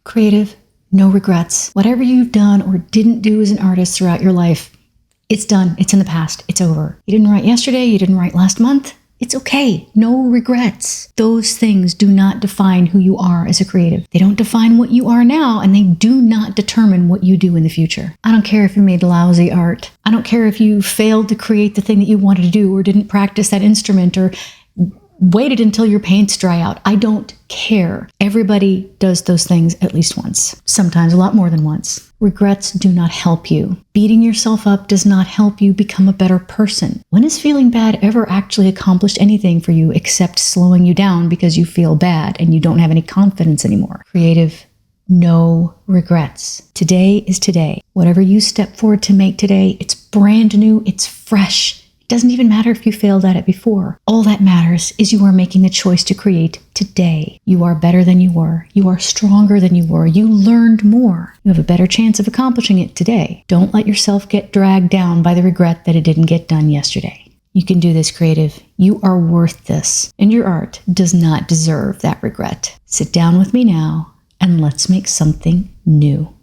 Creative, no regrets. Whatever you've done or didn't do as an artist throughout your life, it's done. It's in the past. It's over. You didn't write yesterday. You didn't write last month. It's okay. No regrets. Those things do not define who you are as a creative. They don't define what you are now, and they do not determine what you do in the future. I don't care if you made lousy art. I don't care if you failed to create the thing that you wanted to do or didn't practice that instrument or waited until your paints dry out. I don't care. Everybody does those things at least once, sometimes a lot more than once. Regrets do not help you. Beating yourself up does not help you become a better person. When has feeling bad ever actually accomplished anything for you except slowing you down because you feel bad and you don't have any confidence anymore? Creative, no regrets. Today is today. Whatever you step forward to make today, it's brand new, it's fresh. Doesn't even matter if you failed at it before. All that matters is you are making the choice to create today. You are better than you were. You are stronger than you were. You learned more. You have a better chance of accomplishing it today. Don't let yourself get dragged down by the regret that it didn't get done yesterday. You can do this, creative. You are worth this, and your art does not deserve that regret. Sit down with me now, and let's make something new.